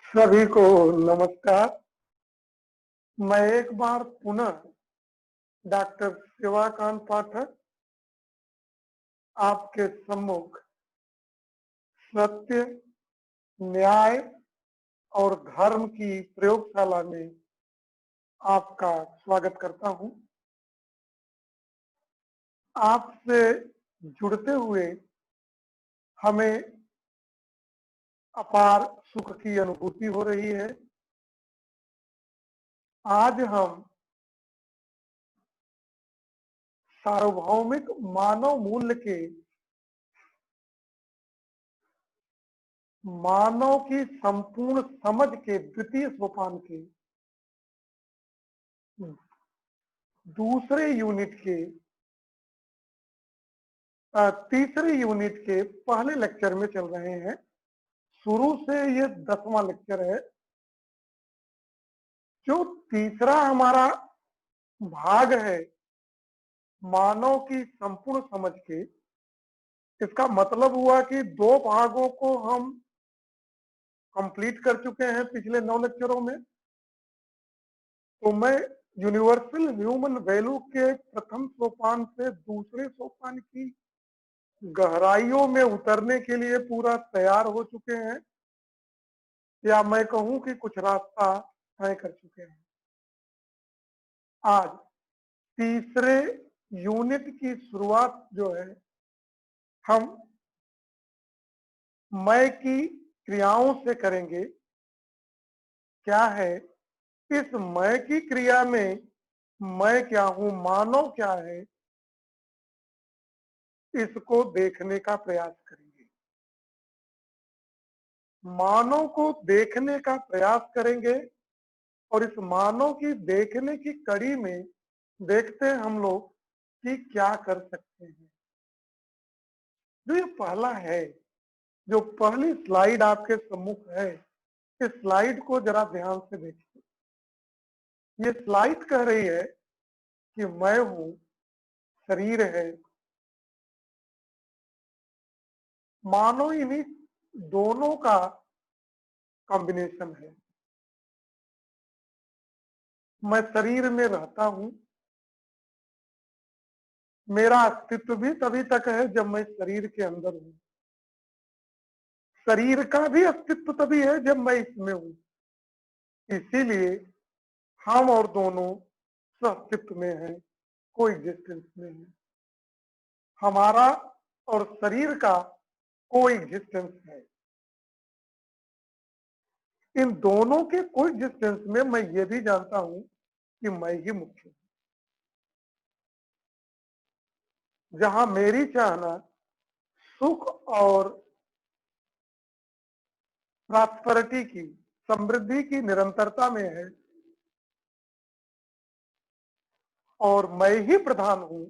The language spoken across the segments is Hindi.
सभी को नमस्कार। मैं एक बार पुनः डॉक्टर शिवाकांत पाठक आपके सम्मुख सत्य, न्याय और धर्म की प्रयोगशाला में आपका स्वागत करता हूं। आपसे जुड़ते हुए हमें अपार सुख की अनुभूति हो रही है। आज हम सार्वभौमिक मानव मूल्य के मानव की संपूर्ण समझ के द्वितीय सोपान के दूसरे यूनिट के तीसरे यूनिट के पहले लेक्चर में चल रहे हैं। शुरू से ये 10वां लेक्चर है। जो तीसरा हमारा भाग है मानव की संपूर्ण समझ के, इसका मतलब हुआ कि 2 भागों को हम कंप्लीट कर चुके हैं पिछले 9 लेक्चरों में। तो मैं यूनिवर्सल ह्यूमन वैल्यू के प्रथम सोपान से दूसरे सोपान की गहराइयों में उतरने के लिए पूरा तैयार हो चुके हैं, या मैं कहूं कि कुछ रास्ता तय कर चुके हैं। आज तीसरे यूनिट की शुरुआत जो है, हम मैं की क्रियाओं से करेंगे। क्या है इस मैं की क्रिया में? मैं क्या हूं, मानव क्या है, इसको देखने का प्रयास करेंगे। मानव को देखने का प्रयास करेंगे और इस मानव की देखने की कड़ी में देखते हैं हम लोग कि क्या कर सकते हैं। जो ये पहला है, जो पहली स्लाइड आपके सम्मुख है, इस स्लाइड को जरा ध्यान से देखिए। ये स्लाइड कह रही है कि मैं हूं, शरीर है। मानो इन्हीं दोनों का कॉम्बिनेशन है। मैं शरीर में रहता हूं। मेरा अस्तित्व भी तभी तक है जब मैं शरीर के अंदर हूं। शरीर का भी अस्तित्व तभी है जब मैं इसमें हूं। इसीलिए हम और दोनों अस्तित्व में हैं, कोई एग्जिस्टेंस में है। हमारा और शरीर का कोई एग्जिस्टेंस है। इन दोनों के कोई एग्जिस्टेंस में मैं ये भी जानता हूं कि मैं ही मुख्य हूं। जहां मेरी चाहना सुख और प्रॉस्पेरिटी की, समृद्धि की निरंतरता में है और मैं ही प्रधान हूं,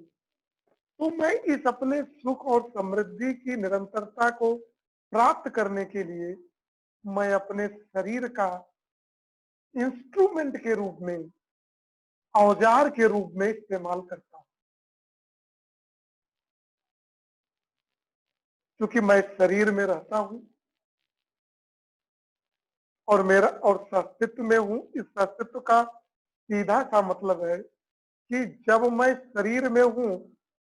तो मैं इस अपने सुख और समृद्धि की निरंतरता को प्राप्त करने के लिए मैं अपने शरीर का इंस्ट्रूमेंट के रूप में, औजार के रूप में इस्तेमाल करता हूं। क्योंकि मैं शरीर में रहता हूं और मेरा और अस्तित्व में हूं। इस अस्तित्व का सीधा सा मतलब है कि जब मैं शरीर में हूं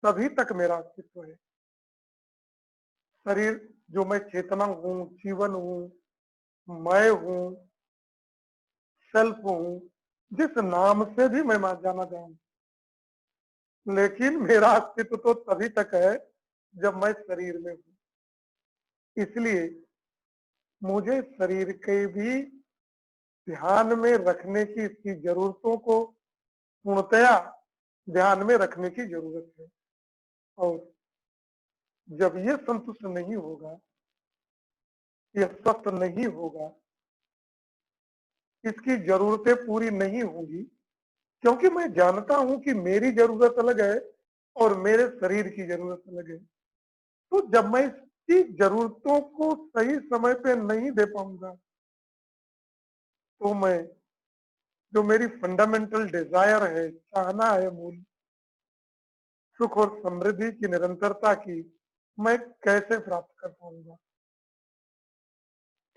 तभी तक मेरा अस्तित्व है। शरीर जो मैं चेतना हूं, जीवन हूं, मैं हूं, सेल्फ हूं, जिस नाम से भी मैं जाना जाऊं, लेकिन मेरा अस्तित्व तो तभी तक है जब मैं शरीर में हूं। इसलिए मुझे शरीर के भी ध्यान में रखने की, इसकी जरूरतों को पूर्णतया ध्यान में रखने की जरूरत है। और जब ये संतुष्ट नहीं होगा, ये स्वस्थ नहीं होगा, इसकी जरूरतें पूरी नहीं होंगी, क्योंकि मैं जानता हूं कि मेरी जरूरत अलग है और मेरे शरीर की जरूरत अलग है। तो जब मैं इसकी जरूरतों को सही समय पे नहीं दे पाऊंगा, तो मैं जो मेरी फंडामेंटल डिजायर है, चाहना है मूल, सुख और समृद्धि की निरंतरता की, मैं कैसे प्राप्त कर पाऊंगा।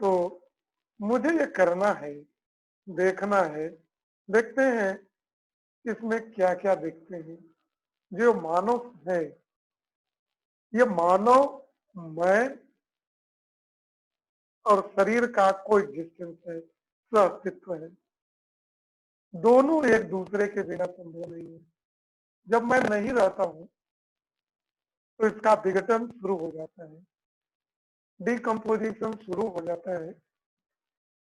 तो मुझे ये करना है, देखना है, देखते हैं इसमें क्या-क्या देखते हैं। जो मानव है, ये मानव मैं और शरीर का कोएग्जिस्टेंस है, सह-अस्तित्व है। दोनों एक दूसरे के बिना संभव नहीं है। जब मैं नहीं रहता हूँ, तो इसका विघटन शुरू हो जाता है, डिकम्पोजिशन शुरू हो जाता है।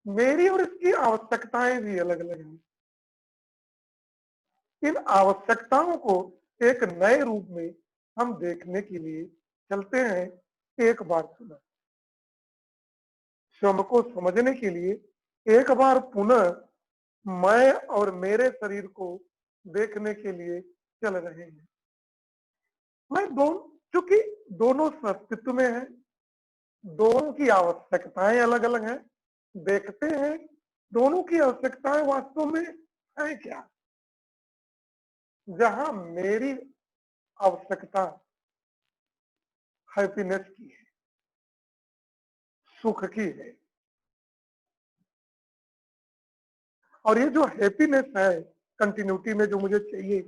मेरी और इसकी आवश्यकताएं भी अलग-अलग हैं। इन आवश्यकताओं को एक नए रूप में हम देखने के लिए चलते हैं एक बार पुनः। स्वयं को समझने के लिए एक बार पुनः मैं और मेरे शरीर को देखने के लिए चल रहे हैं। मैं चूंकि दोनों अस्तित्व में है, दोनों की आवश्यकताएं अलग अलग हैं। देखते हैं दोनों की आवश्यकताएं वास्तव में है क्या। जहां मेरी आवश्यकता हैप्पीनेस की है, सुख की है, और ये जो हैप्पीनेस है कंटिन्यूटी में जो मुझे चाहिए,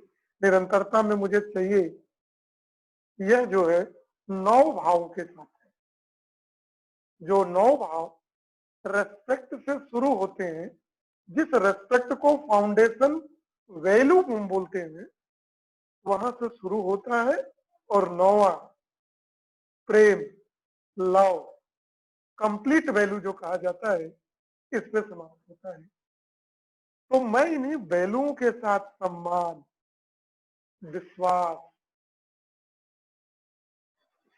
निरंतरता में मुझे चाहिए, यह जो है 9 भाव के साथ है। जो 9 भाव रेस्पेक्ट से शुरू होते हैं, जिस रेस्पेक्ट को फाउंडेशन वैल्यू हम बोलते हैं, वहां से शुरू होता है और 9वां प्रेम, लव, कंप्लीट वैल्यू जो कहा जाता है, इस पे समाप्त होता है। तो मैं इन्हीं वैल्यूओं के साथ सम्मान, विश्वास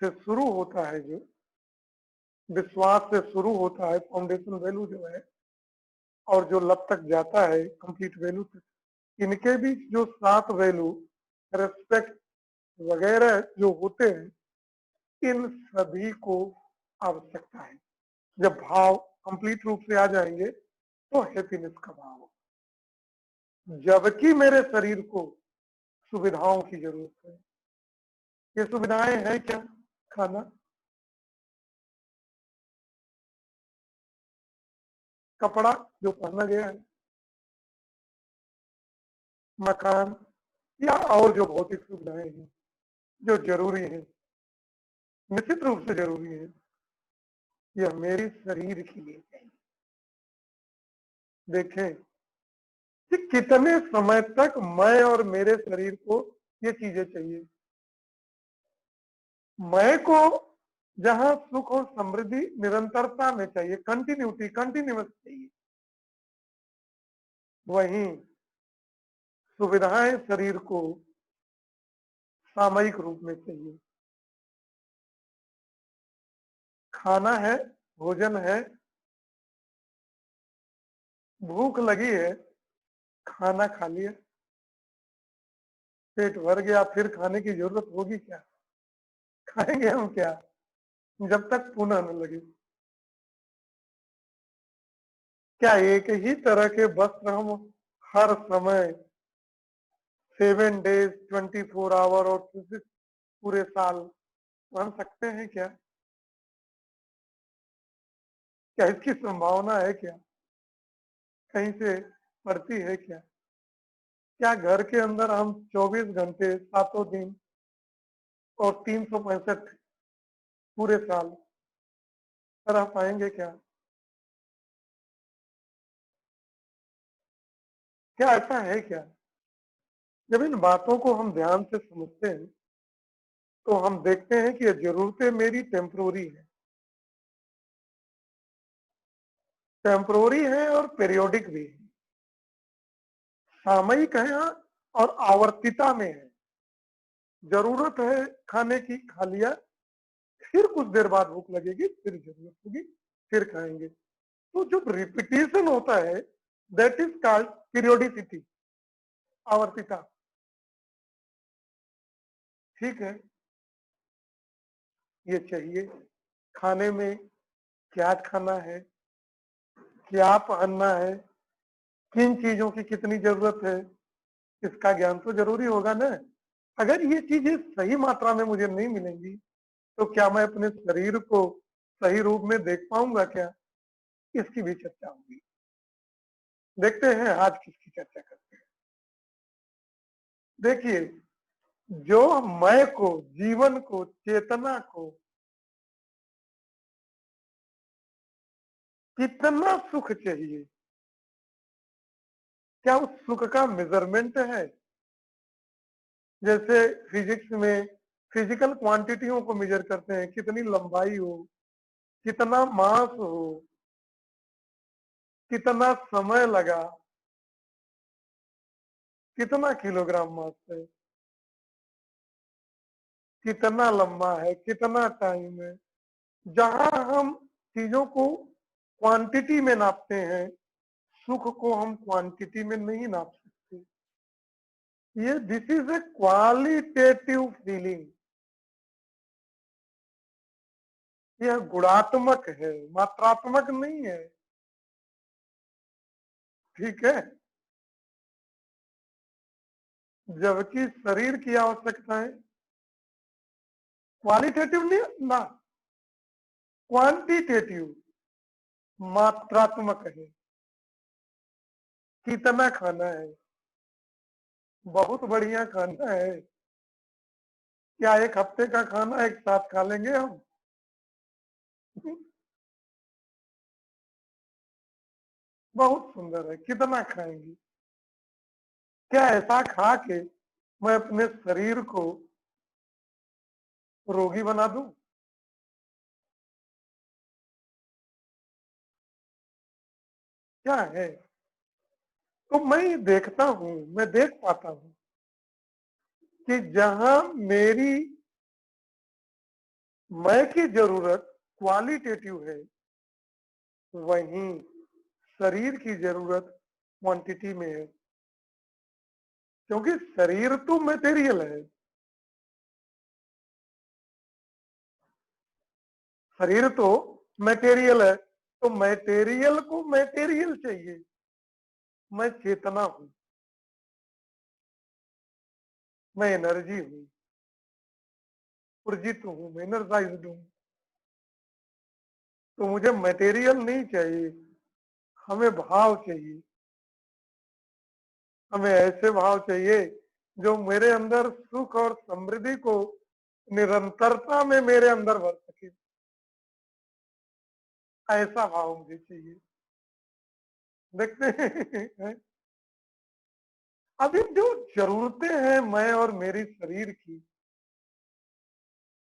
से शुरू होता है, जो विश्वास से शुरू होता है फाउंडेशन वैल्यू जो है, और जो लब तक जाता है कंप्लीट वैल्यू तक, इनके बीच जो 7 वैल्यू रेस्पेक्ट वगैरह जो होते हैं, इन सभी को आवश्यकता है। जब भाव कंप्लीट रूप से आ जाएंगे तो हैप्पीनेस का भाव हो। जबकि मेरे शरीर को सुविधाओं की जरूरत है। ये सुविधाएं हैं क्या? खाना, कपड़ा जो पहना गया है, मकान, या और जो भौतिक सुविधाएं हैं जो जरूरी है, निश्चित रूप से जरूरी है, यह मेरे शरीर के लिए चाहिए। देखें कि कितने समय तक मैं और मेरे शरीर को ये चीजें चाहिए। मैं को जहां सुख और समृद्धि निरंतरता में चाहिए, कंटिन्यूटी, कंटिन्यूअस चाहिए, वहीं सुविधाएं शरीर को सामयिक रूप में चाहिए। खाना है, भोजन है, भूख लगी है, खाना खा लिया, पेट भर गया, फिर खाने की जरूरत होगी क्या? खाएंगे हम क्या जब तक पुनः न लगे? क्या एक ही तरह के वस्त्र हम हर समय 7 डेज 24 आवर और पूरे साल पहन सकते हैं क्या? क्या इसकी संभावना है क्या? कहीं से पड़ती है क्या? क्या घर के अंदर हम 24 घंटे 7 दिन और 365 पूरे साल रह पाएंगे क्या? क्या ऐसा है क्या? जब इन बातों को हम ध्यान से समझते हैं, तो हम देखते हैं कि ये जरूरतें मेरी टेम्पोररी है, टेम्पोररी है और पीरियोडिक भी है, सामयिक है और आवर्तिता में है। जरूरत है खाने की, खा लिया, फिर कुछ देर बाद भूख लगेगी, फिर जरूरत होगी, फिर खाएंगे। तो जो रिपीटेशन होता है, दैट इज कॉल्ड पीरियोडिसिटी, आवर्तिता। ठीक है, ये चाहिए। खाने में क्या खाना है, क्या पहनना है, किन चीजों की कितनी जरूरत है, इसका ज्ञान तो जरूरी होगा ना। अगर ये चीजें सही मात्रा में मुझे नहीं मिलेंगी, तो क्या मैं अपने शरीर को सही रूप में देख पाऊंगा क्या? इसकी भी चर्चा होगी। देखते हैं आज किसकी चर्चा करते हैं। देखिए, जो मैं को, जीवन को, चेतना को कितना सुख चाहिए, क्या उस सुख का मेजरमेंट है? जैसे फिजिक्स में फिजिकल क्वांटिटियों को मेजर करते हैं, कितनी लंबाई हो, कितना मास हो, कितना समय लगा, कितना किलोग्राम मास है, कितना लंबा है, कितना टाइम है। जहां हम चीजों को क्वांटिटी में नापते हैं, सुख को हम क्वांटिटी में नहीं नाप सकते। ये this is a qualitative feeling, यह गुणात्मक है, मात्रात्मक नहीं है। ठीक है, जबकि शरीर की आवश्यकता है क्वालिटेटिव नहीं ना, क्वांटिटेटिव, मात्रात्मक है। कितना खाना है, बहुत बढ़िया खाना है, क्या एक हफ्ते का खाना एक साथ खा लेंगे हम? बहुत सुंदर है, कितना खाएंगे? क्या ऐसा खा के मैं अपने शरीर को रोगी बना दूं? क्या है? तो मैं देखता हूं, मैं देख पाता हूं कि जहां मेरी मैं की जरूरत क्वालिटेटिव है, वहीं शरीर की जरूरत क्वांटिटी में है। क्योंकि शरीर तो मटेरियल है, शरीर तो मटेरियल है, तो मटेरियल को मटेरियल चाहिए। मैं चेतना हूं, मैं एनर्जी हूं, ऊर्जित हूं, मैं एनर्जाइज्ड हूं। तो मुझे मटेरियल नहीं चाहिए, हमें भाव चाहिए। हमें ऐसे भाव चाहिए जो मेरे अंदर सुख और समृद्धि को निरंतरता में मेरे अंदर भर सके। ऐसा भाव मुझे चाहिए। देखते हैं अभी जो जरूरतें हैं मैं और मेरी शरीर की,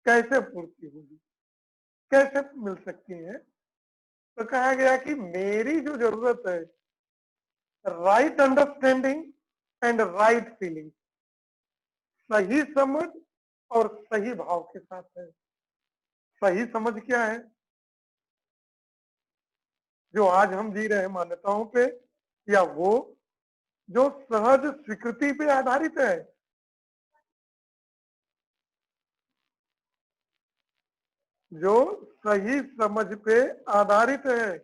कैसे पूर्ति होगी, कैसे मिल सकती है? तो कहा गया कि मेरी जो जरूरत है, right understanding and right feeling, सही समझ और सही भाव के साथ है। सही समझ क्या है? जो आज हम जी रहे हैं मान्यताओं पे, या वो जो सहज स्वीकृति पे आधारित है? जो सही समझ पे आधारित है,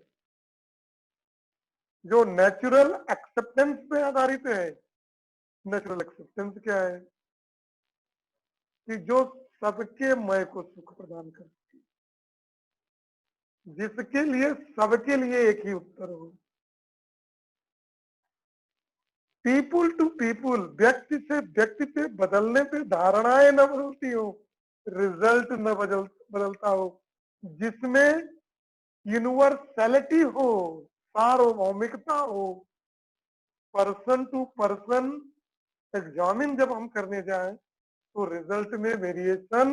जो नेचुरल एक्सेप्टेंस पे आधारित है। नेचुरल एक्सेप्टेंस क्या है? कि जो सबके मैं को सुख प्रदान कर, जिसके लिए सबके लिए एक ही उत्तर हो। पीपुल टू पीपुल, व्यक्ति से व्यक्ति पे बदलने पे धारणाएं न बदलती हो, रिजल्ट न बदलता हो, जिसमें यूनिवर्सैलिटी हो, सार्वभौमिकता हो, पर्सन टू पर्सन एग्जामिन जब हम करने जाएं तो रिजल्ट में वेरिएशन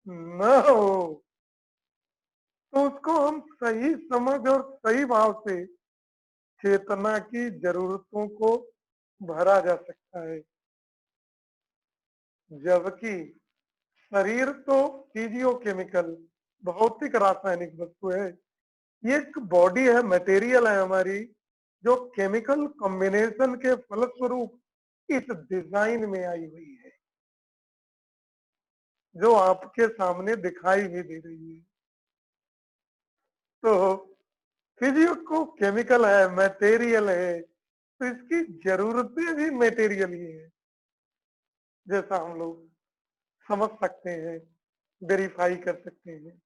न हो, तो उसको हम सही समझ और सही भाव से चेतना की जरूरतों को भरा जा सकता है। जबकि शरीर तो फिजियो केमिकल, भौतिक रासायनिक वस्तु है। ये एक बॉडी है, मटेरियल है हमारी, जो केमिकल कॉम्बिनेशन के फलस्वरूप इस डिजाइन में आई हुई है, जो आपके सामने दिखाई भी दे रही है। तो फिजियो को केमिकल है, मटेरियल है, तो इसकी जरूरतें भी मटेरियल ही है, जैसा हम लोग समझ सकते हैं, वेरीफाई कर सकते हैं।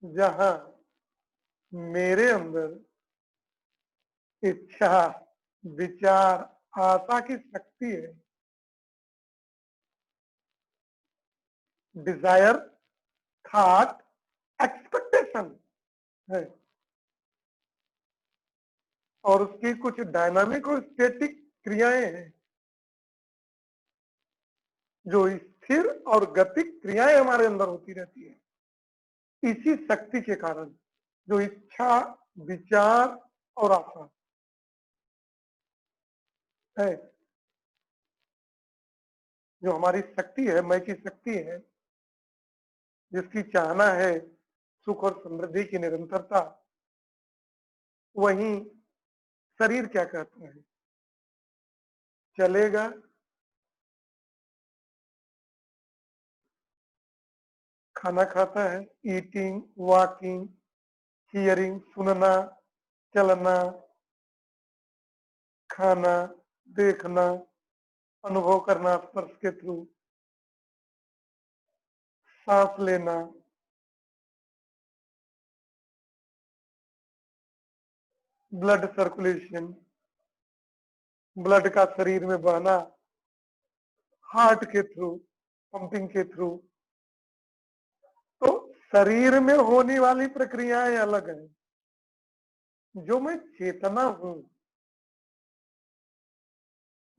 जहां मेरे अंदर इच्छा, विचार, आशा की शक्ति है। डिजायर, थॉट, एक्सपेक्टेशन है। और उसकी कुछ डायनामिक और स्टैटिक क्रियाएं हैं, जो स्थिर और गतिक क्रियाएं हमारे अंदर होती रहती है इसी शक्ति के कारण। जो इच्छा, विचार और आशा है, जो हमारी शक्ति है, मैं की शक्ति है, जिसकी चाहना है सुख और समृद्धि की निरंतरता, वहीं शरीर क्या कहता है? चलेगा, खाना खाता है, ईटिंग, वॉकिंग, हियरिंग, सुनना, चलना, खाना, देखना, अनुभव करना स्पर्श के थ्रू, सांस लेना, ब्लड सर्कुलेशन, ब्लड का शरीर में बहना, हार्ट के थ्रू, पंपिंग के थ्रू। तो शरीर में होने वाली प्रक्रियाएं अलग है। जो मैं चेतना हूं,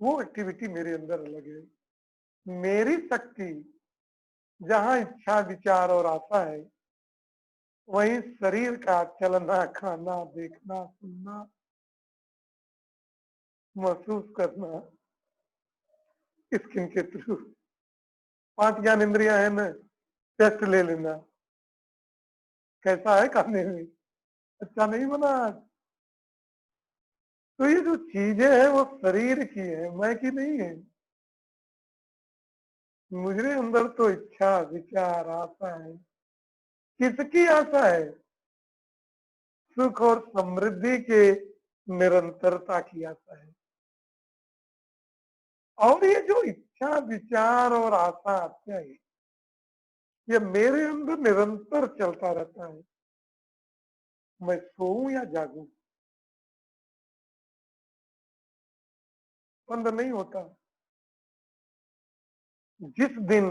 वो एक्टिविटी मेरे अंदर अलग है। मेरी शक्ति जहां इच्छा, विचार और आशा है, वहीं शरीर का चलना, खाना, देखना, सुनना, महसूस करना स्किन के थ्रू। 5 ज्ञान इंद्रियां है ना, टेस्ट ले लेना कैसा है खाने में, अच्छा नहीं बना आज। तो ये जो चीजें हैं वो शरीर की है, मैं की नहीं है। मुझे अंदर तो इच्छा, विचार, आशा है। किसकी आशा है? सुख और समृद्धि के निरंतरता की आशा है। और ये जो इच्छा, विचार और आशा आता है, ये मेरे अंदर निरंतर चलता रहता है। मैं सोऊं या जागूं, बंद नहीं होता। जिस दिन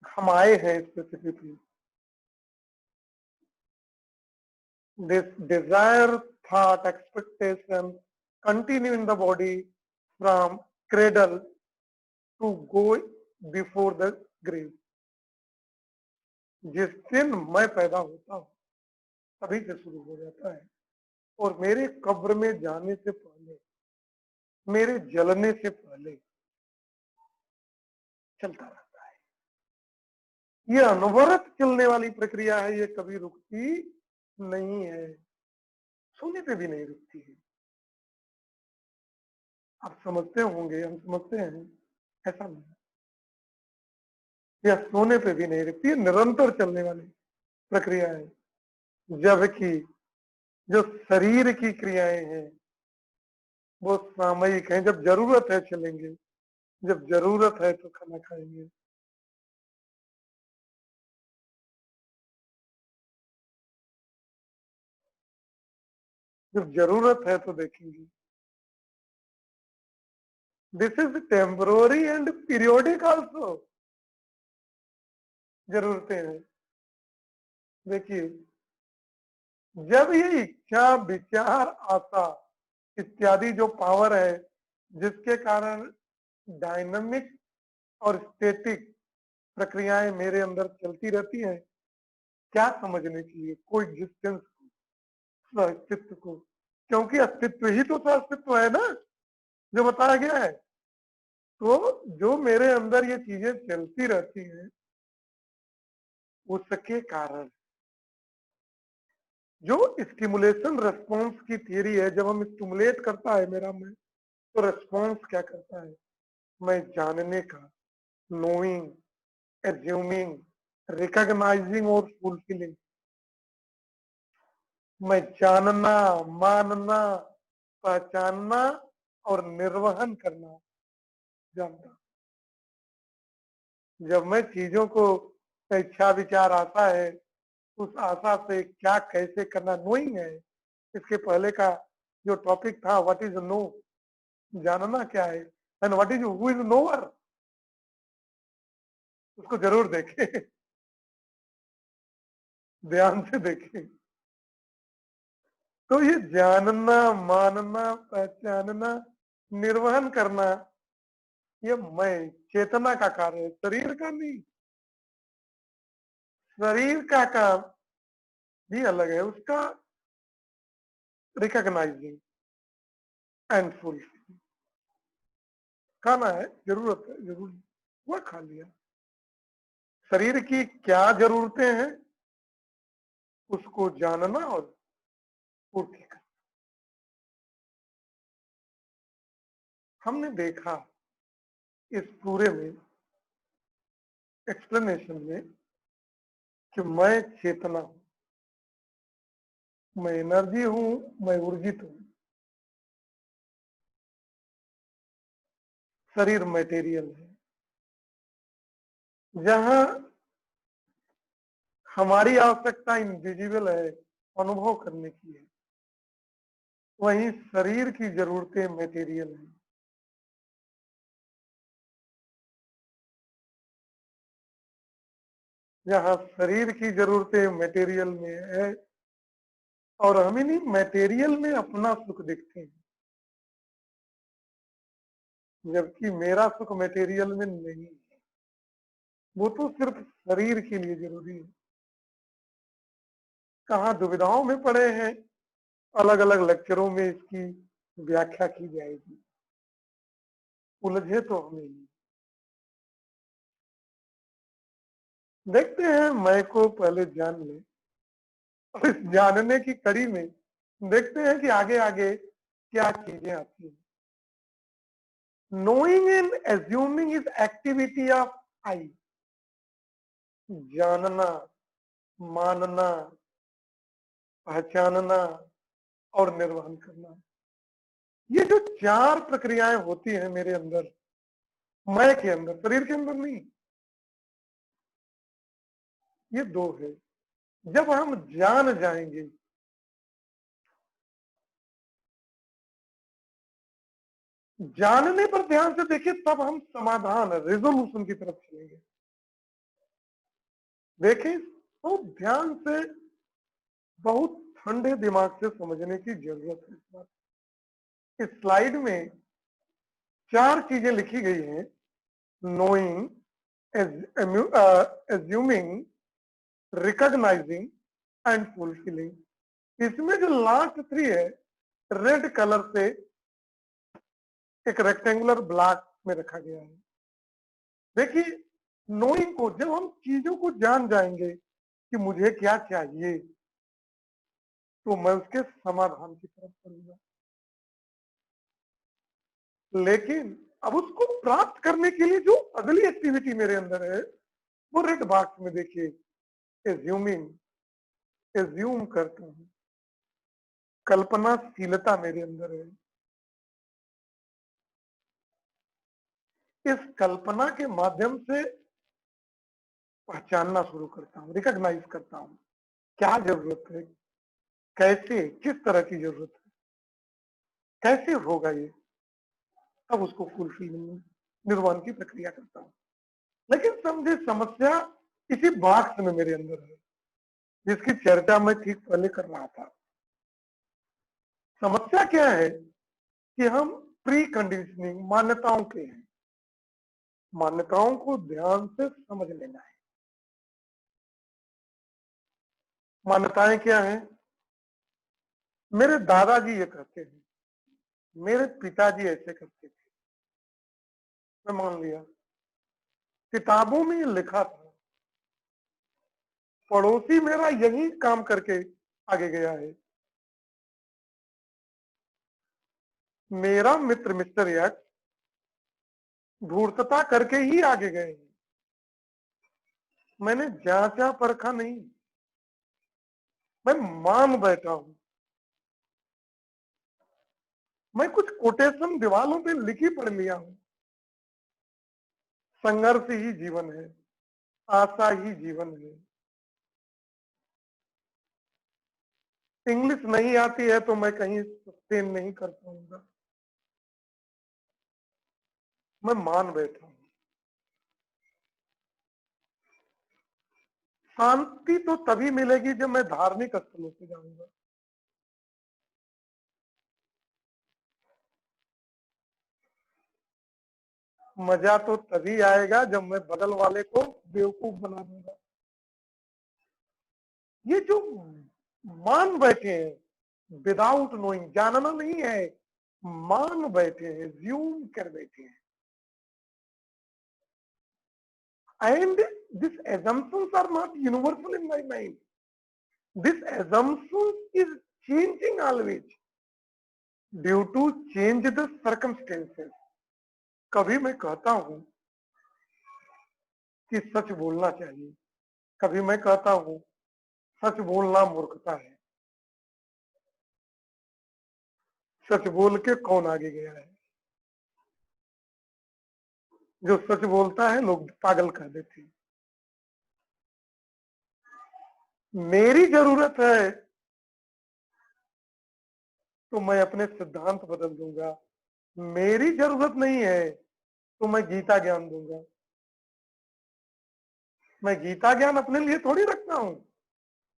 हम आए हैं specifically, this desire, thought, expectation continue in the body from cradle to go before the grave. जिस दिन मैं पैदा होता हूँ तभी से शुरू हो जाता है, और मेरे कब्र में जाने से पहले, मेरे जलने से पहले चलता रहता है। ये अनवरत चलने वाली प्रक्रिया है, ये कभी रुकती नहीं है, सोने पे भी नहीं रुकती है। आप समझते होंगे, हम समझते हैं, ऐसा नहीं। यह सोने पे भी नहीं रुकती है, निरंतर चलने वाली प्रक्रिया है। जबकि जो शरीर की क्रियाएं हैं वो सामयिक हैं। जब जरूरत है चलेंगे, जब जरूरत है तो खाना खाएंगे, जब जरूरत है तो देखेंगे। This is temporary and periodic also. जरूरतें हैं। देखिए, जब ये इच्छा, विचार, आशा इत्यादि जो पावर है, जिसके कारण डायनामिक और स्टैटिक प्रक्रियाएं मेरे अंदर चलती रहती हैं, क्या समझने के लिए? को एग्जिस्टेंस, अस्तित्व को। क्योंकि अस्तित्व ही तो अस्तित्व है ना, जो बताया गया है। तो जो मेरे अंदर ये चीजें चलती रहती हैं, उसके कारण जो स्टिमुलेशन रेस्पॉन्स की थियरी है, जब हम स्टिमुलेट करता है मेरा मन, तो रेस्पॉन्स क्या करता है? मैं जानने का, नोइंग, एज्यूमिंग, रिकॉग्नाइजिंग और फुलफिलिंग। मैं जानना, मानना, पहचानना और निर्वहन करना जानता। जब मैं चीजों को, इच्छा, विचार आता है उस आशा से क्या कैसे करना नोइंग है। इसके पहले का जो टॉपिक था व्हाट इज नो, जानना क्या है, and what is who is knower, उसको जरूर देखें। ध्यान से देखें। तो ये जानना, मानना, पहचानना, निर्वहन करना, ये मैं चेतना का कार्य है, शरीर का नहीं। शरीर का काम भी अलग है, उसका रिकॉग्नाइजिंग एंड फुल। खाना है, जरूरत है, जरूरी, वह खा लिया। शरीर की क्या जरूरतें हैं उसको जानना और पूर्ति करना। हमने देखा इस पूरे में एक्सप्लेनेशन में कि मैं चेतना हूं, मैं एनर्जी हूं, मैं ऊर्जित हूं, शरीर मटेरियल है। जहां हमारी आवश्यकता इनविजिबल है, अनुभव करने की है, वहीं शरीर की जरूरतें मटेरियल है। जहां शरीर की जरूरतें मटेरियल में है और हम इन्हीं मटेरियल में अपना सुख देखते हैं, जबकि मेरा सुख मटेरियल में नहीं है, वो तो सिर्फ शरीर के लिए जरूरी है। कहाँ दुविधाओं में पड़े हैं, अलग अलग लेक्चरों में इसकी व्याख्या की जाएगी, उलझे तो हमें नहीं। देखते हैं, मैं को पहले जान ले और इस जानने की कड़ी में देखते हैं कि आगे आगे क्या चीजें आती हैं। Knowing and assuming is activity of I. जानना, मानना, पहचानना और निर्वहन करना, ये जो चार प्रक्रियाएं होती हैं मेरे अंदर, मैं के अंदर, शरीर के अंदर नहीं, ये दो है। जब हम जान जाएंगे, जानने पर ध्यान से देखिए, तब हम समाधान, रेजोल्यूशन की तरफ चलेंगे। देखें तो ध्यान से, बहुत ठंडे दिमाग से समझने की जरूरत है इस बात। इस स्लाइड में चार चीजें लिखी गई हैं, knowing, assuming, recognising and fulfilling. इसमें जो लास्ट थ्री है, रेड कलर से एक रेक्टेंगुलर ब्लॉक में रखा गया है। देखिए, नोइंग को, जब हम चीजों को जान जाएंगे कि मुझे क्या चाहिए, तो मैं उसके समाधान की तरफ चलूंगा। लेकिन अब उसको प्राप्त करने के लिए जो अगली एक्टिविटी मेरे अंदर है, वो रेड बॉक्स में देखिए, एज्यूमिंग, एज्यूम करता हूं, कल्पनाशीलता मेरे अंदर है। इस कल्पना के माध्यम से पहचानना शुरू करता हूं, रिकॉग्नाइज करता हूं, क्या जरूरत है, कैसे, किस तरह की जरूरत है, कैसे होगा ये, अब उसको फुलफिल, निर्वाण की प्रक्रिया करता हूं। लेकिन समझे, समस्या इसी बॉक्स में मेरे अंदर है, जिसकी चर्चा मैं ठीक पहले कर रहा था। समस्या क्या है कि हम प्री कंडीशनिंग, मान्यताओं के हैं। मान्यताओं को ध्यान से समझ लेना है। मान्यताएं क्या है? मेरे दादाजी ये कहते हैं, मेरे पिताजी ऐसे करते थे, मैं मान लिया। किताबों में ये लिखा था, पड़ोसी मेरा यही काम करके आगे गया है, मेरा मित्र मिस्टर एक्स धूर्तता करके ही आगे गए हैं। मैंने जांचा परखा नहीं, मैं मान बैठा हूं। मैं कुछ कोटेशन दीवालों पे लिखी पढ़ लिया हूं। संघर्ष ही जीवन है, आशा ही जीवन है। इंग्लिश नहीं आती है तो मैं कहीं सस्टेन नहीं कर पाऊंगा। मैं मान बैठा हूं। शांति तो तभी मिलेगी जब मैं धार्मिक स्थलों पे जाऊंगा। मजा तो तभी आएगा जब मैं बगल वाले को बेवकूफ बना दूंगा। ये जो मान बैठे हैं विदाउट नोइंग, जानना नहीं है, मान बैठे हैं, ज्यूम कर बैठे हैं। And this assumptions are not universal in my mind. This assumption is changing always due to change the circumstances. कभी मैं कहता हूं कि सच बोलना चाहिए, कभी मैं कहता हूं सच बोलना मूर्खता है। सच बोल के कौन आगे गया है? जो सच बोलता है लोग पागल कह देते हैं। मेरी जरूरत है तो मैं अपने सिद्धांत बदल दूंगा। मेरी जरूरत नहीं है तो मैं गीता ज्ञान दूंगा। मैं गीता ज्ञान अपने लिए थोड़ी रखता हूं,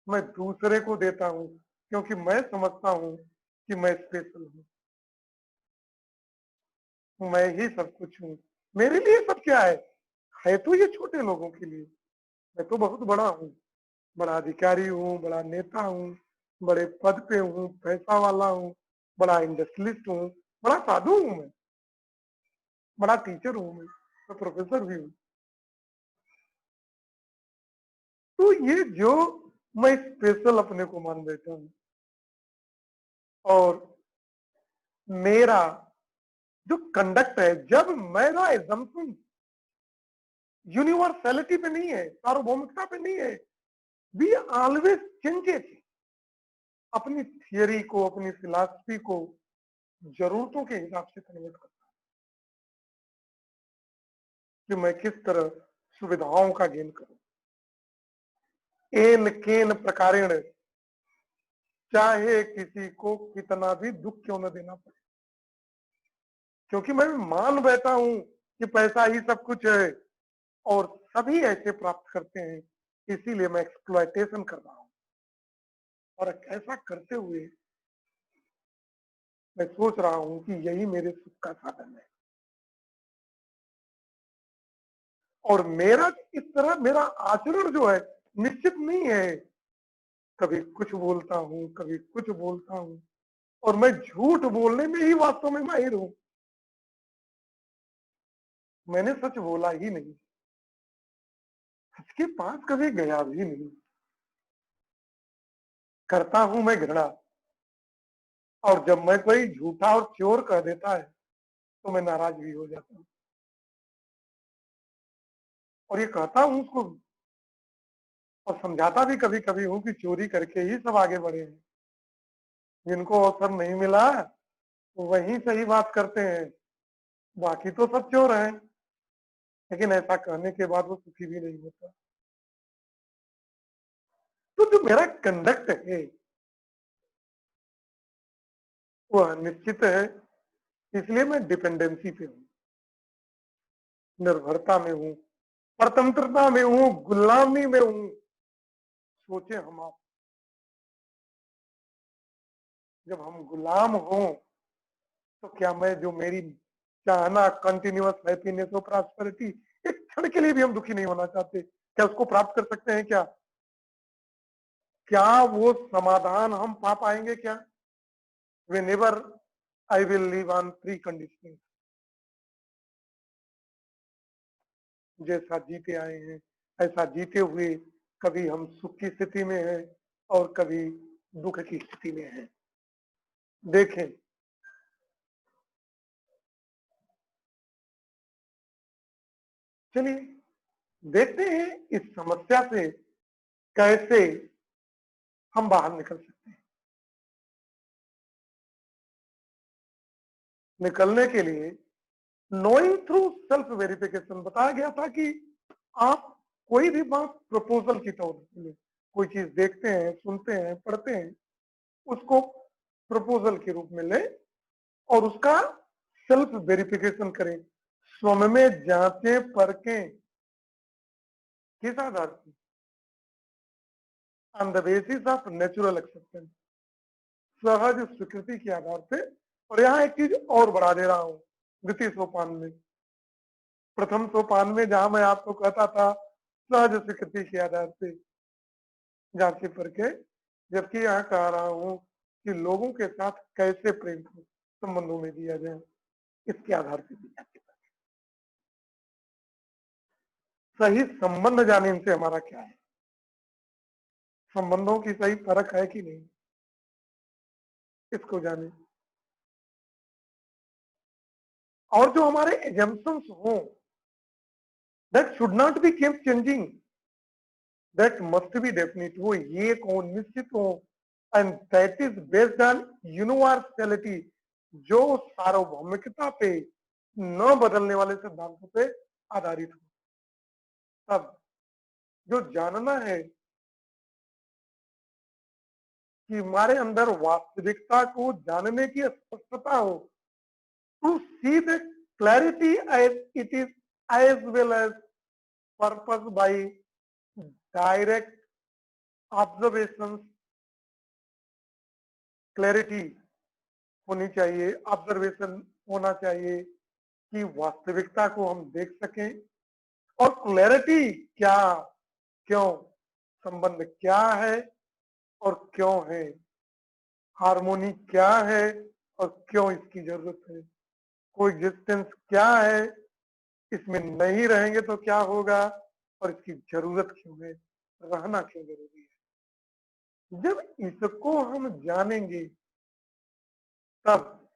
मैं दूसरे को देता हूं क्योंकि मैं समझता हूं कि मैं स्पेशल हूं, मैं ही सब कुछ हूं। मेरे लिए सब क्या है तो ये छोटे लोगों के लिए। मैं तो बहुत बड़ा हूं, बड़ा अधिकारी हूं, बड़ा नेता हूं, बड़े पद पे हूं, पैसा वाला हूं, बड़ा इंडस्ट्रियलिस्ट हूं, बड़ा साधु हूं मैं, बड़ा टीचर हूं मैं प्रोफेसर भी हूं। तो ये जो मैं स्पेशल अपने को मान बैठा हूं और मेरा जो कंडक्ट है, जब मेरा एजम्पन यूनिवर्सैलिटी पे नहीं है, सार्वभौमिकता पे नहीं है, वी ऑलवेज चेंजेस अपनी थियरी को, अपनी फिलॉसफी को जरूरतों के हिसाब से कन्वर्ट करता हूं कि मैं किस तरह सुविधाओं का गेन करूं। एन केन प्रकारेण, चाहे किसी को कितना भी दुख क्यों न देना पड़े, क्योंकि मैं मान बैठा हूं कि पैसा ही सब कुछ है और सभी ऐसे प्राप्त करते हैं, इसीलिए मैं एक्सप्लॉयटेशन कर रहा हूं। और ऐसा करते हुए मैं सोच रहा हूं कि यही मेरे सुख का साधन है। और मेरा इस तरह मेरा आचरण जो है निश्चित नहीं है, कभी कुछ बोलता हूं, कभी कुछ बोलता हूं, और मैं झूठ बोलने में ही वास्तव में माहिर हूं। मैंने सच बोला ही नहीं, सच के पास कभी गया भी नहीं। करता हूं मैं घृणा, और जब मैं कोई झूठा और चोर कह देता है तो मैं नाराज भी हो जाता हूं। और ये कहता हूं उसको और समझाता भी कभी कभी हूं कि चोरी करके ही सब आगे बढ़े हैं, जिनको अवसर नहीं मिला वही सही बात करते हैं, बाकी तो सब चोर हैं। लेकिन ऐसा कहने के बाद वो सुखी भी नहीं होता। तो जो मेरा कंडक्ट है वह निश्चित है, इसलिए मैं डिपेंडेंसी पे हूं, निर्भरता में हूं, स्वतंत्रता में हूं, गुलामी में हूं। सोचे हम आप, जब हम गुलाम हों तो क्या मैं जो मेरी चाहना कंटिन्यूअस हैप्पीनेस और प्रॉस्पेरिटी, एक क्षण के लिए भी हम दुखी नहीं होना चाहते, क्या उसको प्राप्त कर सकते हैं? क्या क्या वो समाधान हम पा पाएंगे क्या? whenever I will live on three conditions, जैसा जीते आए हैं ऐसा जीते हुए कभी हम सुख की स्थिति में हैं और कभी दुख की स्थिति में हैं। देखें, चलिए देखते हैं इस समस्या से कैसे हम बाहर निकल सकते हैं। निकलने के लिए नोइंग थ्रू सेल्फ वेरिफिकेशन बताया गया था कि आप कोई भी बात प्रपोजल की तौर पे कोई चीज देखते हैं, सुनते हैं, पढ़ते हैं, उसको प्रपोजल के रूप में लें और उसका सेल्फ वेरिफिकेशन करें, स्वयं में जांचें परखें। किस आधार से? On the basis of natural acceptance, सहज स्वीकृति के आधार पे। और यहाँ एक चीज और बढ़ा दे रहा हूं, द्वितीय सोपान में। प्रथम सोपान में जहां मैं आपको कहता था सहज स्वीकृति के आधार पे जांचें परखें, जबकि यहाँ कह रहा हूं कि लोगों के साथ कैसे प्रेम को संबंधों में दिया जाए, इसके आधार पे भी जांचें परखें। सही संबंध जाने इनसे हमारा क्या है, संबंधों की सही परख है कि नहीं, इसको जाने। और जो हमारे एजम्पशंस हो, that should not be keep changing, that must be definite हो, ये कौन निश्चित हो, and that is based on universality, जो सार्वभौमिकता पे न बदलने वाले सिद्धांतों पे आधारित हो। अब जो जानना है कि हमारे अंदर वास्तविकता को जानने की स्पष्टता हो, to see the clarity as it is as well as purpose by direct observation. Clarity होनी चाहिए, ऑब्जर्वेशन होना चाहिए कि वास्तविकता को हम देख सकें। और क्लैरिटी क्या, क्यों, संबंध क्या है और क्यों है, हार्मोनी क्या है और क्यों इसकी जरूरत है, कोएग्जिस्टेंस क्या है, इसमें नहीं रहेंगे तो क्या होगा और इसकी जरूरत क्यों है, रहना क्यों जरूरी है। जब इसको हम जानेंगे, तब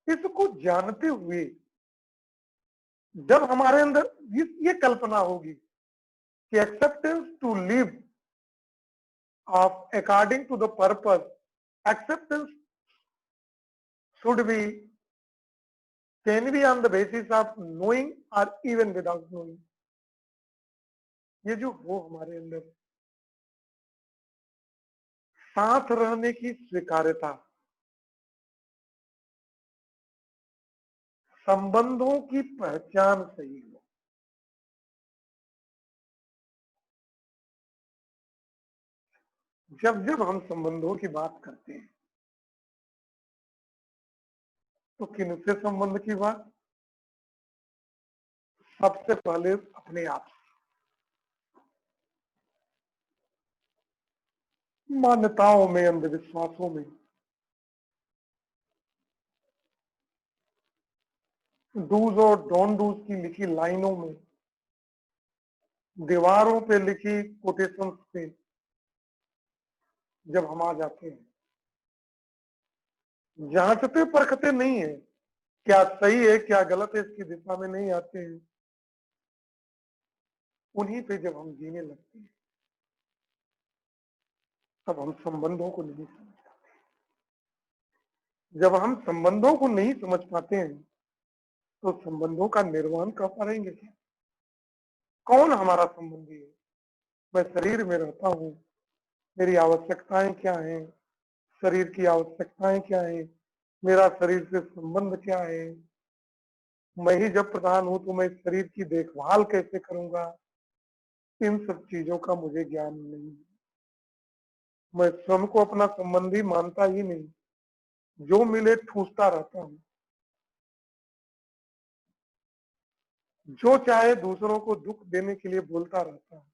इसको जानते हुए जब हमारे अंदर ये कल्पना होगी कि acceptance to live of according to the purpose, acceptance should be can be on the basis of knowing और इवन विदाउट नोइंग। ये जो वो हमारे अंदर साथ रहने की स्वीकार्यता, संबंधों की पहचान सही हो। जब जब हम संबंधों की बात करते हैं तो किनसे संबंध की बात? सबसे पहले अपने आप से। मान्यताओं में, अंधविश्वासों में, डूज और डोंट डूज की लिखी लाइनों में, दीवारों पे लिखी कोटेशन पे जब हम आ जाते हैं, जांचते परखते नहीं है क्या सही है क्या गलत है, इसकी दिशा में नहीं आते हैं, उन्हीं पे जब हम जीने लगते हैं, तब हम संबंधों को नहीं समझ पाते। जब हम संबंधों को नहीं समझ पाते हैं तो संबंधों का निर्माण कर पाएंगे क्या? कौन हमारा संबंधी है? मैं शरीर में रहता हूँ, मेरी आवश्यकताएं क्या हैं, शरीर की आवश्यकताएं क्या है, मेरा शरीर से संबंध क्या है, मैं ही जब प्रधान हूं तो मैं इस शरीर की देखभाल कैसे करूंगा, इन सब चीजों का मुझे ज्ञान नहीं है। मैं स्वयं को अपना संबंधी मानता ही नहीं, जो मिले ठूसता रहता हूं, जो चाहे दूसरों को दुख देने के लिए बोलता रहता हूं।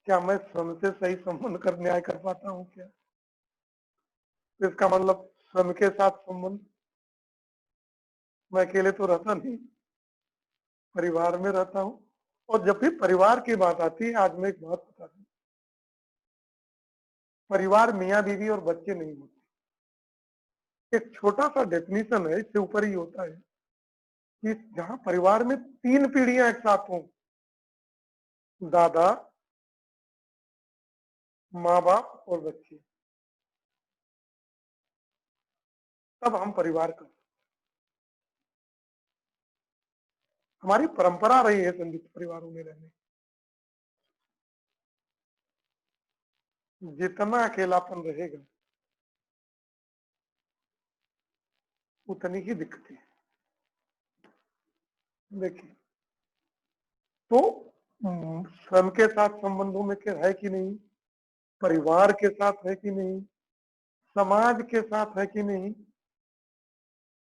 क्या मैं स्वयं से सही संबंध कर न्याय कर पाता हूँ क्या? इसका मतलब स्वयं के साथ संबंध, मैं अकेले तो रहता नहीं, परिवार में रहता हूँ। और जब भी परिवार की बात आती है, आज मैं एक बात बता दूं, परिवार मियाँ बीवी और बच्चे नहीं होते। एक छोटा सा डेफिनेशन है, इससे ऊपर ही होता है कि जहां परिवार में 3 पीढ़ियां एक साथ हों, दादा, माँ बाप और बच्चे, तब हम परिवार का। हमारी परंपरा रही है संयुक्त परिवारों में रहने। जितना अकेलापन रहेगा उतनी ही दिक्कतें हैं। देखिए, तो श्रम के साथ संबंधों में क्या है कि नहीं, परिवार के साथ है कि नहीं, समाज के साथ है कि नहीं,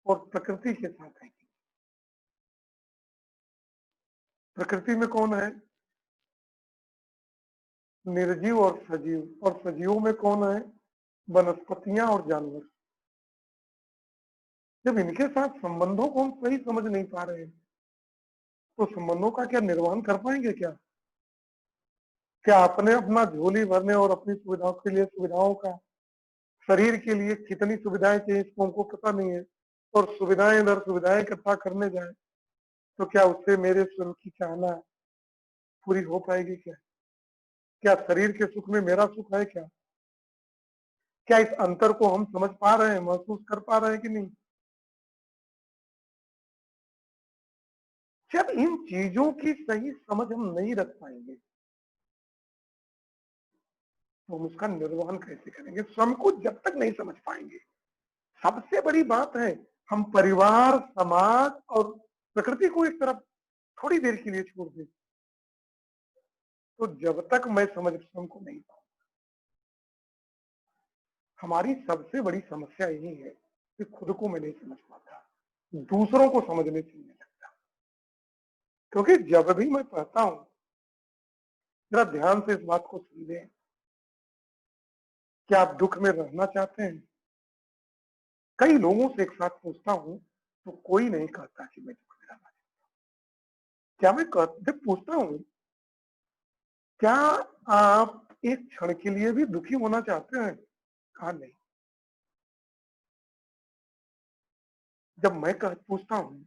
और प्रकृति के साथ है कि प्रकृति में कौन है, निर्जीव और सजीव, और सजीवों में कौन है, वनस्पतियां और जानवर। जब इनके साथ संबंधों को हम सही समझ नहीं पा रहे हैं तो संबंधों का क्या निर्वहन कर पाएंगे क्या? क्या अपने अपना झोली भरने और अपनी सुविधाओं के लिए सुविधाओं का, शरीर के लिए कितनी सुविधाएं चाहिए इसको हमको पता नहीं है, और सुविधाएं दर सुविधाएं इकट्ठा करने जाए तो क्या उससे मेरे स्वयं की चाहना पूरी हो पाएगी क्या? क्या शरीर के सुख में मेरा सुख है क्या? क्या इस अंतर को हम समझ पा रहे हैं, महसूस कर पा रहे हैं कि नहीं? जब इन चीजों की सही समझ हम नहीं रख पाएंगे तो हम उसका निर्वहन कैसे करेंगे? श्रम को जब तक नहीं समझ पाएंगे, सबसे बड़ी बात है, हम परिवार, समाज और प्रकृति को एक तरफ थोड़ी देर के लिए छोड़ दें तो जब तक मैं समझ श्रम को नहीं पाऊं, हमारी सबसे बड़ी समस्या यही है कि खुद को मैं नहीं समझ पाता, दूसरों को समझने से नहीं लगता। क्योंकि जब भी मैं पढ़ता हूं, जरा ध्यान से इस बात को समझें, क्या आप दुख में रहना चाहते हैं? कई लोगों से एक साथ पूछता हूं तो कोई नहीं कहता कि मैं दुख में रहना चाहता हूं। क्या मैं जब पूछता हूं क्या आप एक क्षण के लिए भी दुखी होना चाहते हैं, कहा नहीं। जब मैं पूछता हूं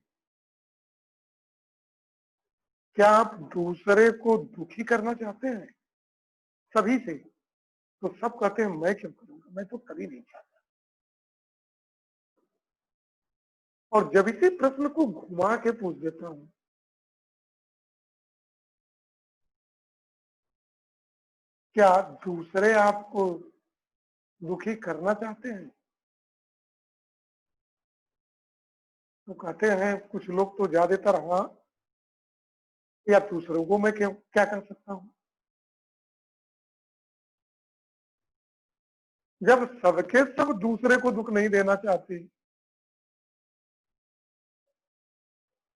क्या आप दूसरे को दुखी करना चाहते हैं, सभी से, तो सब कहते हैं मैं क्यों करूंगा, मैं तो कभी नहीं चाहता। और जब इसी प्रश्न को घुमा के पूछ देता हूं, क्या दूसरे आपको दुखी करना चाहते हैं, तो कहते हैं कुछ लोग तो ज्यादातर हाँ, या दूसरों को मैं क्यों क्या कर सकता हूं। जब सबके सब दूसरे को दुख नहीं देना चाहते,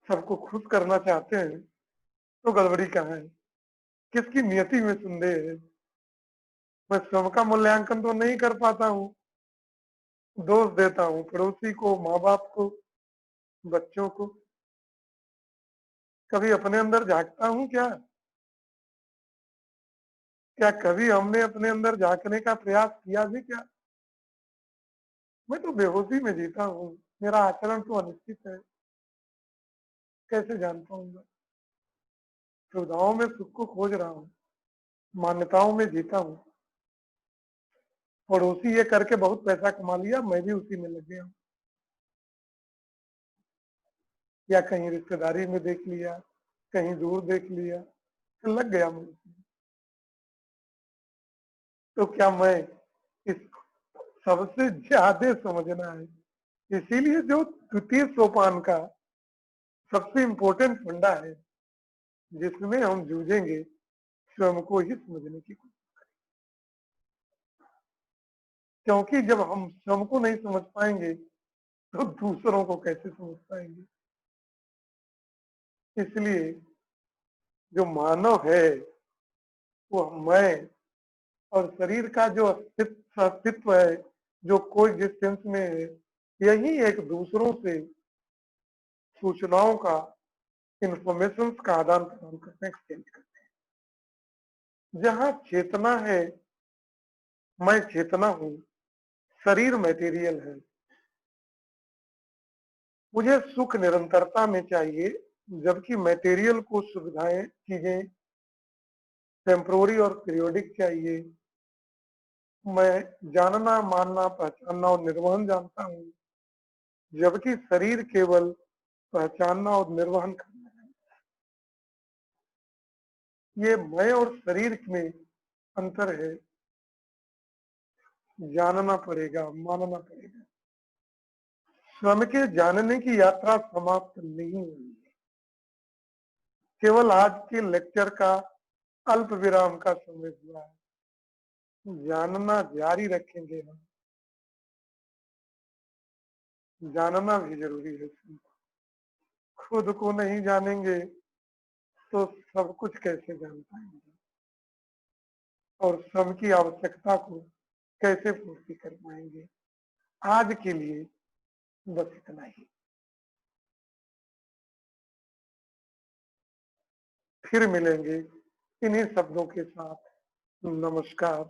सबको खुश करना चाहते हैं, तो गड़बड़ी कहाँ है? किसकी नियति में संदेह है? मैं श्रम का मूल्यांकन तो नहीं कर पाता हूँ, दोष देता हूँ पड़ोसी को, माँ बाप को, बच्चों को। कभी अपने अंदर झांकता हूँ क्या? क्या कभी हमने अपने अंदर झांकने का प्रयास किया भी क्या? मैं तो बेहोशी में जीता हूँ, मेरा आचरण तो अनिश्चित है, कैसे जान पाऊंगा? सुविधाओं में सुख को खोज रहा हूँ, मान्यताओं में जीता हूँ, पड़ोसी ये करके बहुत पैसा कमा लिया, मैं भी उसी में लग गया हूँ, या कहीं रिश्तेदारी में देख लिया, कहीं दूर देख लिया, तो लग गया मैं उसमें। तो क्या मैं इस सबसे ज्यादा समझना है? इसीलिए जो द्वितीय सोपान का सबसे इंपॉर्टेंट फंडा है जिसमें हम जूझेंगे, स्वयं को ही समझने की कोशिश। क्योंकि जब हम स्वयं को नहीं समझ पाएंगे तो दूसरों को कैसे समझ पाएंगे? इसलिए जो मानव है वो मैं और शरीर का जो अस्तित्व है, जो कोई डिस्टेंस में है, यही एक दूसरों से सूचनाओं का, इंफॉर्मेशन का आदान प्रदान करते हैं, एक्सचेंज करते हैं। जहां चेतना है, मैं चेतना हूं, शरीर मटेरियल है, मुझे सुख निरंतरता में चाहिए, जबकि मटेरियल को सुविधाएं, चीजें टेम्पोररी और पीरियोडिक चाहिए। मैं जानना, मानना, पहचानना और निर्वहन जानता हूँ, जबकि शरीर केवल पहचानना और निर्वहन करना है। ये मैं और शरीर में अंतर है, जानना पड़ेगा, मानना पड़ेगा। स्वयं के जानने की यात्रा समाप्त नहीं हुई है। केवल आज के लेक्चर का अल्प विराम का समय हुआ है। जानना जारी रखेंगे हम, जानना भी जरूरी है। खुद को नहीं जानेंगे तो सब कुछ कैसे जान पाएंगे और श्रम की आवश्यकता को कैसे पूर्ति कर पाएंगे। आज के लिए बस इतना ही। फिर मिलेंगे इन्हीं शब्दों के साथ। नमस्कार।